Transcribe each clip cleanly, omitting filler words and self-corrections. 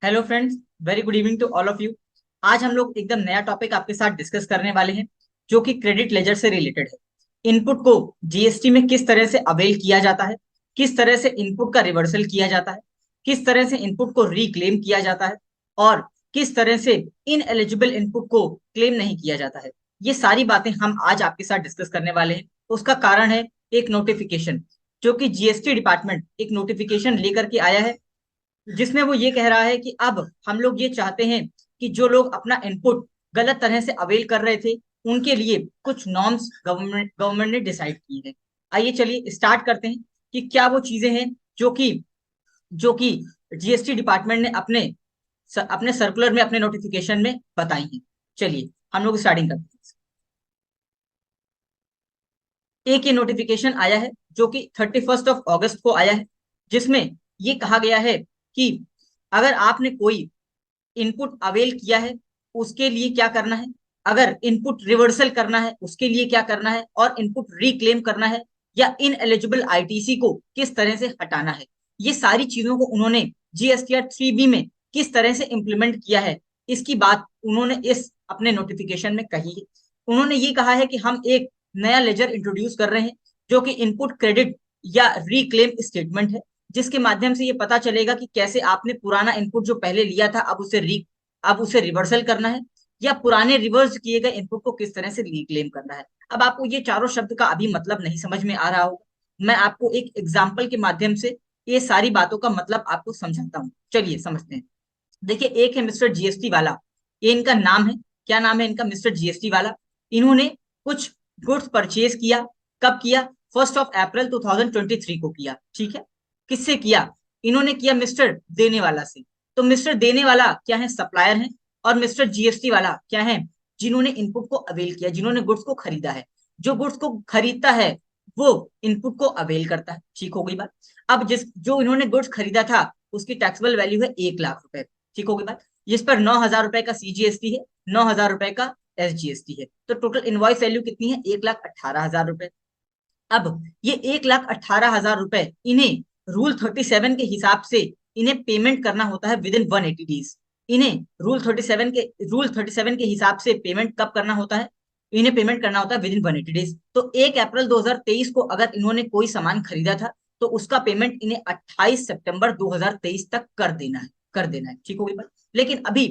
Hello friends, very good evening to all of you. आज हम लोग एकदम नया टॉपिक आपके साथ डिस्कस करने वाले हैं जो कि क्रेडिट लेजर से रिलेटेड है। इनपुट को जीएसटी में किस तरह से अवेल किया जाता है, किस तरह से इनपुट का रिवर्सल किया जाता है, किस तरह से इनपुट को रिक्लेम किया जाता है और किस तरह से इन एलिजिबल इनपुट को क्लेम नहीं किया जाता है। ये सारी बातें हम आज आपके साथ डिस्कस करने वाले हैं। उसका कारण है एक नोटिफिकेशन, जो कि जीएसटी डिपार्टमेंट एक नोटिफिकेशन लेकर के आया है, जिसमें वो ये कह रहा है कि अब हम लोग ये चाहते हैं कि जो लोग अपना इनपुट गलत तरह से अवेल कर रहे थे उनके लिए कुछ नॉर्म्स गवर्नमेंट ने डिसाइड किए हैं। आइए चलिए स्टार्ट करते हैं कि क्या वो चीजें हैं जो कि जीएसटी डिपार्टमेंट ने अपने सर्कुलर में, अपने नोटिफिकेशन में बताई हैं। चलिए हम लोग स्टार्टिंग करते हैं। एक ये नोटिफिकेशन आया है जो कि 31 अगस्त को आया है, जिसमें ये कहा गया है कि अगर आपने कोई इनपुट अवेल किया है उसके लिए क्या करना है, अगर इनपुट रिवर्सल करना है उसके लिए क्या करना है, और इनपुट रिक्लेम करना है या इन एलिजिबल आईटीसी को किस तरह से हटाना है। ये सारी चीजों को उन्होंने जीएसटीआर 3B में किस तरह से इंप्लीमेंट किया है, इसकी बात उन्होंने इस अपने नोटिफिकेशन में कही है। उन्होंने ये कहा है कि हम एक नया लेजर इंट्रोड्यूस कर रहे हैं जो कि इनपुट क्रेडिट या रिक्लेम स्टेटमेंट है, जिसके माध्यम से ये पता चलेगा कि कैसे आपने पुराना इनपुट जो पहले लिया था अब उसे रिवर्सल करना है, या पुराने रिवर्स किए गए इनपुट को किस तरह से रिक्लेम करना है। अब आपको ये चारों शब्द का अभी मतलब नहीं समझ में आ रहा होगा, मैं आपको एक एग्जाम्पल के माध्यम से ये सारी बातों का मतलब आपको समझाता हूँ। चलिए समझते हैं। देखिए, एक है मिस्टर जीएसटी वाला, ये इनका नाम है। क्या नाम है इनका? मिस्टर जीएसटी वाला। इन्होंने कुछ गुड्स परचेज किया। कब किया? 1 अप्रैल 2023 को किया। ठीक है, किससे किया? इन्होंने किया मिस्टर देने वाला से। तो मिस्टर देने वाला क्या है? सप्लायर है। और मिस्टर जीएसटी वाला क्या है? जिन्होंने इनपुट को अवेल किया, जिन्होंने गुड्स को खरीदा है। जो गुड्स को खरीदता है वो इनपुट को अवेल करता है। ठीक हो गई बात। अब जिस जो इन्होंने गुड्स खरीदा था उसकी टैक्सेबल वैल्यू है 1 लाख रुपए। ठीक हो गई बात। जिस पर 9,000 रुपए का सीजीएसटी है, 9,000 रुपए का एसजीएसटी है, तो टोटल इनवॉइस वैल्यू कितनी है? 1,18,000 रुपए। अब ये 1,18,000 रुपए इन्हें रूल 37 के हिसाब से इन्हें पेमेंट करना होता है विद इन 180 डेज। इन्हें रूल 37 के हिसाब से पेमेंट कब करना होता है? इन्हें पेमेंट करना होता है विद इन 180 डेज। तो 1 अप्रैल 2023 को अगर इन्होंने कोई सामान खरीदा था तो उसका पेमेंट इन्हें 28 सितंबर 2023 तक कर देना है। ठीक होगी बात। लेकिन अभी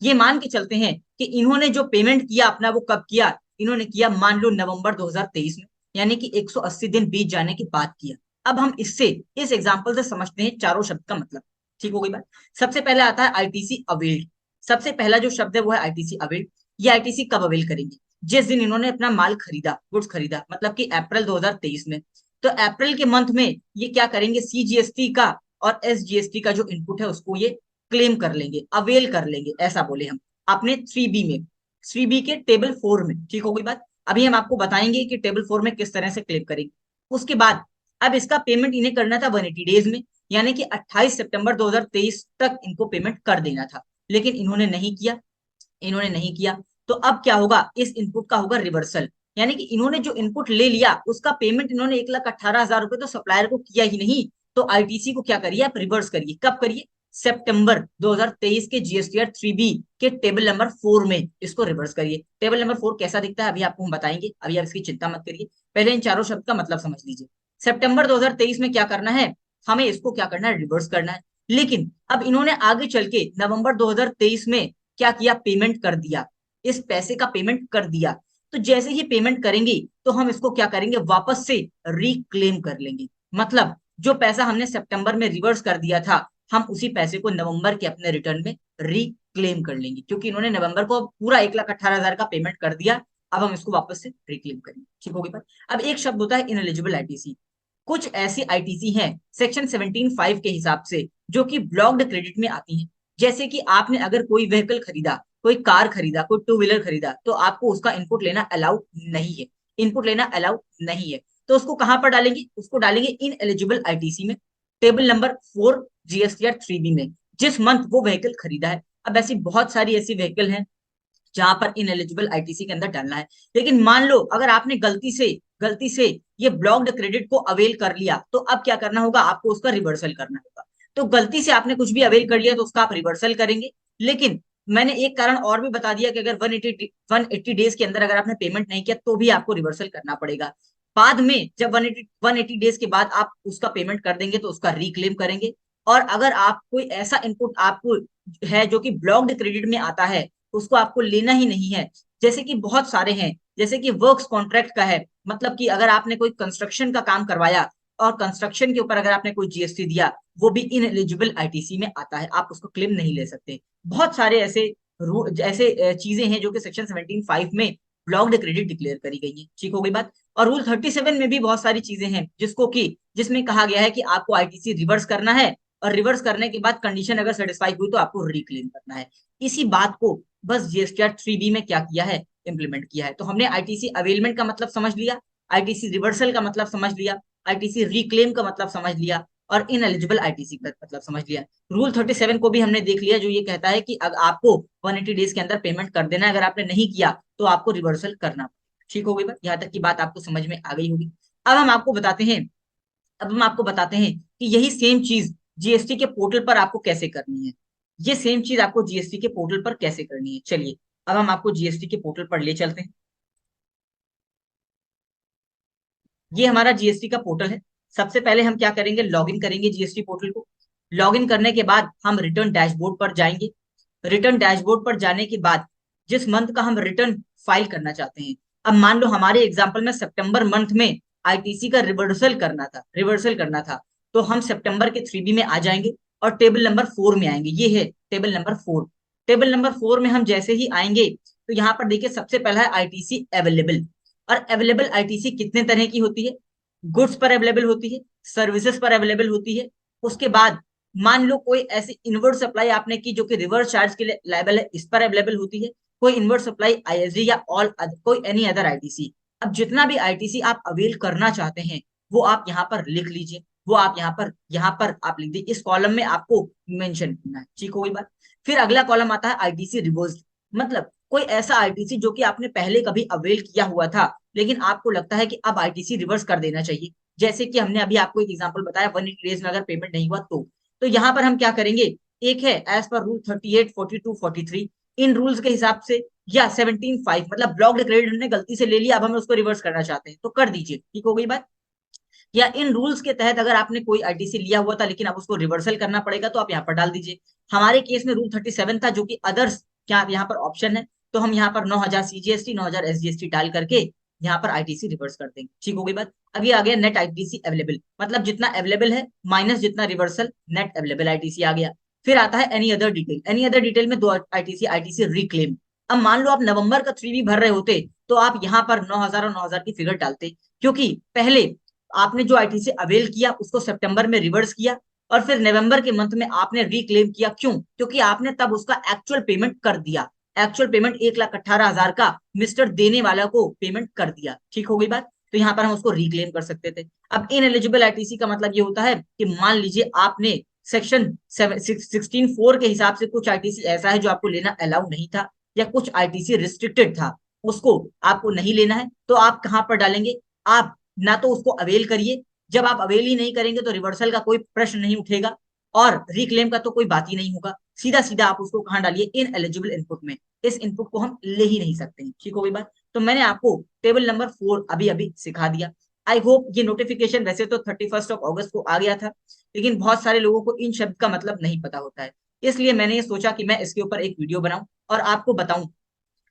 ये मान के चलते हैं कि इन्होंने जो पेमेंट किया अपना वो कब किया? इन्होंने किया मान लो नवंबर 2023 में, यानी कि 180 दिन बीत जाने के बाद किया। अब हम इस एग्जाम्पल से समझते हैं चारों शब्द का मतलब। ठीक हो गई बात। सबसे पहले आता है आईटीसी अवेल्ड। सबसे पहला जो शब्द है वो है आईटीसी अवेल्ड। ये आईटीसी कब अवेल करेंगे? जिस दिन इन्होंने अपना माल खरीदा, गुड्स खरीदा, मतलब कि अप्रैल 2023 में। तो अप्रैल के मंथ में ये क्या करेंगे? सीजीएसटी का और एसजीएसटी का जो इनपुट है उसको ये क्लेम कर लेंगे, अवेल कर लेंगे, ऐसा बोले हम अपने 3B में, 3B के टेबल 4 में। ठीक हो गई बात। अभी हम आपको बताएंगे कि टेबल 4 में किस तरह से क्लेम करेंगे। उसके बाद अब इसका पेमेंट इन्हें करना था 180 डेज में, यानी कि 28 सितंबर 2023 तक इनको पेमेंट कर देना था। लेकिन इन्होंने नहीं किया। तो अब क्या होगा? इस इनपुट का होगा रिवर्सल। यानी कि इन्होंने जो इनपुट ले लिया उसका पेमेंट इन्होंने 1,18,000 रुपए तो सप्लायर को किया ही नहीं, तो आईटीसी को क्या करिए? आप रिवर्स करिए। कब करिए? सितंबर 2023 के जीएसटीआर 3B के टेबल नंबर 4 में इसको रिवर्स करिए। टेबल नंबर 4 कैसा दिखता है अभी आपको हम बताएंगे, अभी आप इसकी चिंता मत करिए। पहले इन चारों शब्द का मतलब समझ लीजिए। सितंबर 2023 में क्या करना है? हमें इसको क्या करना है? रिवर्स करना है। लेकिन अब इन्होंने आगे चल के नवंबर 2023 में क्या किया? पेमेंट कर दिया। इस पैसे का पेमेंट कर दिया। तो जैसे ही पेमेंट करेंगे तो हम इसको क्या करेंगे? वापस से रिक्लेम कर लेंगे। मतलब जो पैसा हमने सितंबर में रिवर्स कर दिया था, हम उसी पैसे को नवंबर के अपने रिटर्न में रिक्लेम कर लेंगे, क्योंकि इन्होंने नवंबर को पूरा 1,18,000 का पेमेंट कर दिया। अब हम इसको वापस से रिक्लेम करेंगे। ठीक होगी बात। अब एक शब्द होता है इनएलिजिबल आईटीसी। कुछ ऐसी आईटीसी हैं सेक्शन 17(5) के हिसाब से जो कि ब्लॉक्ड क्रेडिट में आती हैं। जैसे कि आपने अगर कोई व्हीकल खरीदा, कोई कार खरीदा, कोई टू व्हीलर खरीदा, तो आपको उसका इनपुट लेना अलाउड नहीं है। इनपुट लेना अलाउड नहीं है। तो उसको कहां पर डालेंगे? उसको डालेंगे इन एलिजिबल आईटीसी में, टेबल नंबर 4 जीएसटीआर 3B में, जिस मंथ वो व्हीकल खरीदा है। अब ऐसी बहुत सारी ऐसी व्हीकल हैं जहां पर इन एलिजिबल आईटीसी के अंदर डालना है। लेकिन मान लो अगर आपने गलती से ये ब्लॉक्ड क्रेडिट को अवेल कर लिया, तो अब क्या करना होगा? आपको उसका रिवर्सल करना होगा। तो गलती से आपने कुछ भी अवेल कर लिया तो उसका आप रिवर्सल करेंगे। लेकिन मैंने एक कारण और भी बता दिया कि अगर 180 डेज के अंदर अगर आपने पेमेंट नहीं किया तो भी आपको रिवर्सल करना पड़ेगा। बाद में जब 180 डेज के बाद आप उसका पेमेंट कर देंगे तो उसका रिक्लेम करेंगे। और अगर आप कोई ऐसा इनपुट आपको है जो कि ब्लॉक्ड क्रेडिट में आता है, उसको आपको लेना ही नहीं है। जैसे कि बहुत सारे हैं, जैसे कि वर्क्स कॉन्ट्रैक्ट का है, मतलब कि अगर आपने कोई कंस्ट्रक्शन का काम करवाया और कंस्ट्रक्शन के ऊपर अगर आपने कोई जीएसटी दिया, वो भी इन एलिजिबल आईटीसी में आता है, आप उसको क्लेम नहीं ले सकते। बहुत सारे ऐसे ऐसे चीजें हैं जो कि सेक्शन 17(5) में ब्लॉक्ड क्रेडिट डिक्लेयर करी गई है। ठीक हो गई बात। और रूल 37 में भी बहुत सारी चीजें हैं जिसमें कहा गया है कि आपको आईटीसी रिवर्स करना है, और रिवर्स करने के बाद कंडीशन अगर सेटिस्फाई हुई तो आपको रिक्लेम करना है। इसी बात को बस जीएसटीआर 3B में क्या किया है, इंप्लीमेंट किया है। तो हमने आईटीसी अवेलमेंट का मतलब समझ लिया, आईटीसी रिवर्सल का मतलब समझ लिया, आईटीसी रिक्लेम का मतलब समझ लिया, और इन एलिजिबल आईटीसी का मतलब समझ लिया। रूल 37 को भी हमने देख लिया, जो ये कहता है कि अगर आपको 180 डेज के अंदर पेमेंट कर देना है, अगर आपने नहीं किया तो आपको रिवर्सल करना। ठीक हो गई बात, यहाँ तक की बात आपको समझ में आ गई होगी। अब हम आपको बताते हैं अब हम आपको बताते हैं कि यही सेम चीज जीएसटी के पोर्टल पर आपको कैसे करनी है। ये सेम चीज आपको जीएसटी के पोर्टल पर कैसे करनी है, चलिए अब हम आपको जीएसटी के पोर्टल पर ले चलते हैं। ये हमारा जीएसटी का पोर्टल है। सबसे पहले हम क्या करेंगे, लॉगिन करेंगे जीएसटी पोर्टल को। लॉगिन करने के बाद हम रिटर्न डैशबोर्ड पर जाएंगे। रिटर्न डैशबोर्ड पर जाने के बाद जिस मंथ का हम रिटर्न फाइल करना चाहते हैं, अब मान लो हमारे एग्जाम्पल में सितंबर मंथ में आईटीसी का रिवर्सल करना था, तो हम सितंबर के 3B में आ जाएंगे और टेबल नंबर 4 में आएंगे। ये है टेबल नंबर 4। टेबल नंबर 4 में हम जैसे ही आएंगे तो यहाँ पर देखिए सबसे पहला है आईटीसी अवेलेबल। और अवेलेबल आईटीसी कितने तरह की होती है, गुड्स पर अवेलेबल होती है, सर्विसेज पर अवेलेबल होती है। उसके बाद मान लो कोई ऐसी इनवर्ट सप्लाई आपने की जो कि रिवर्स चार्ज के लिए लायबल है, इस पर अवेलेबल होती है। कोई इनवर्ट सप्लाई आईएसडी या ऑल कोई एनी अदर आईटीसी। अब जितना भी आईटीसी आप अवेल करना चाहते हैं वो आप यहाँ पर लिख लीजिए, वो आप यहाँ पर आप लिख दीजिए, इस कॉलम में आपको मेंशन करना है। ठीक हो गई बात। फिर अगला कॉलम आता है आईटीसी रिवर्स, मतलब कोई ऐसा आईटीसी जो कि आपने पहले कभी अवेल किया हुआ था लेकिन आपको लगता है कि अब आईटीसी रिवर्स कर देना चाहिए। जैसे कि हमने अभी आपको एक एग्जांपल बताया, 180 डेज में अगर पेमेंट नहीं हुआ तो यहाँ पर हम क्या करेंगे, एक है एज पर रूल 38, 42, 43, इन रूल्स के हिसाब से, या 17(5) मतलब ब्लॉक्ड क्रेडिट हमने गलती से ले लिया, अब हम उसको रिवर्स करना चाहते हैं तो कर दीजिए। ठीक हो गई बात। या इन रूल्स के तहत अगर आपने कोई आईटीसी लिया हुआ था लेकिन अब उसको रिवर्सल करना पड़ेगा तो आप यहाँ पर डाल दीजिए। हमारे केस में रूल 37 था जो कि अदर्स, क्या यहाँ पर ऑप्शन है, तो हम यहाँ पर 9,000 सीजीएसटी 9,000 एसजीएसटी डाल करके यहाँ पर आईटीसी रिवर्स कर देंगे। ठीक हो गई बात। अभी आ गया नेट आईटीसी अवेलेबल, मतलब जितना अवेलेबल है माइनस जितना रिवर्सल, नेट अवेलेबल आईटीसी आ गया। फिर आता है any other detail. Any other detail में दो आईटीसी, आईटीसी रिक्लेम। अब मान लो आप नवंबर का 3B भर रहे होते तो आप यहाँ पर 9,000 और 9,000 की फिगर डालते, क्योंकि पहले आपने जो आईटीसी अवेल किया उसको सितंबर में रिवर्स किया और फिर नवंबर के मंथ में आपने रिक्लेम किया। क्यों? क्योंकि आपने तब उसका एक्चुअल पेमेंट कर दिया। एक्चुअल पेमेंट 1,18,000 का मिस्टर देने वाला को पेमेंट कर दिया। ठीक हो गई बात। तो यहाँ पर हम उसको रिक्लेम कर सकते थे। अब इन एलिजिबल आईटीसी का मतलब ये होता है कि मान लीजिए आपने सेक्शन 16(4) के हिसाब से कुछ आईटीसी ऐसा है जो आपको लेना अलाउ नहीं था, या कुछ आईटीसी रिस्ट्रिक्टेड था, उसको आपको नहीं लेना है, तो आप कहाँ पर डालेंगे, आप ना तो उसको अवेल करिए। जब आप अवेल ही नहीं करेंगे तो रिवर्सल का कोई प्रश्न नहीं उठेगा और रिक्लेम का तो कोई बात ही नहीं होगा। सीधा सीधा आप उसको कहाँ डालिए, इन एलिजिबल इनपुट में। इस इनपुट को हम ले ही नहीं सकते हैं। ठीक हो गई बात। तो मैंने आपको टेबल नंबर 4 अभी अभी सिखा दिया। आई होप ये नोटिफिकेशन वैसे तो 31 अगस्त को आ गया था, लेकिन बहुत सारे लोगों को इन शब्द का मतलब नहीं पता होता है, इसलिए मैंने ये सोचा कि मैं इसके ऊपर एक वीडियो बनाऊं और आपको बताऊं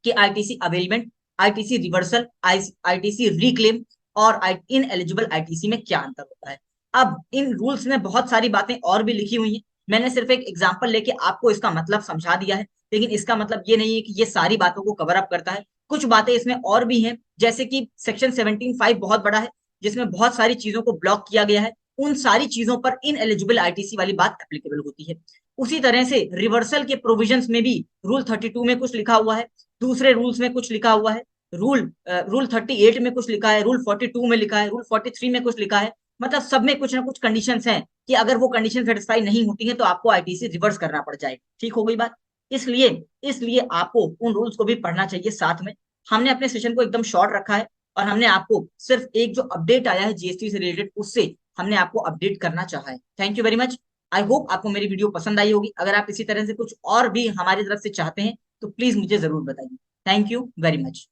कि ITC availment, ITC reversal, ITC reclaim और इन एलिजिबल आईटीसी में क्या अंतर होता है। अब इन रूल्स में बहुत सारी बातें और भी लिखी हुई हैं, मैंने सिर्फ एक एग्जांपल लेके आपको इसका मतलब समझा दिया है, लेकिन इसका मतलब ये नहीं है कि ये सारी बातों को कवर अप करता है। कुछ बातें इसमें और भी हैं, जैसे कि सेक्शन 17(5) बहुत बड़ा है जिसमें बहुत सारी चीजों को ब्लॉक किया गया है, उन सारी चीजों पर इन एलिजिबल आईटीसी वाली बात एप्लीकेबल होती है। उसी तरह से रिवर्सल के प्रोविजंस में भी रूल 32 में कुछ लिखा हुआ है, दूसरे रूल्स में कुछ लिखा हुआ है, रूल 38 में कुछ लिखा है, रूल 42 में लिखा है, रूल 43 में कुछ लिखा है। मतलब सब में कुछ ना कुछ कंडीशंस हैं कि अगर वो कंडीशन सेटिस्फाई नहीं होती है तो आपको आईटीसी रिवर्स करना पड़ जाए। ठीक हो गई बात। इसलिए इसलिए आपको उन रूल्स को भी पढ़ना चाहिए साथ में। हमने अपने सेशन को एकदम शॉर्ट रखा है और हमने आपको सिर्फ एक जो अपडेट आया है जीएसटी से रिलेटेड उससे हमने आपको अपडेट करना चाहा है। Thank you very much. I hope आपको मेरी वीडियो पसंद आई होगी। अगर आप इसी तरह से कुछ और भी हमारी तरफ से चाहते हैं तो प्लीज मुझे जरूर बताइए। Thank you very much.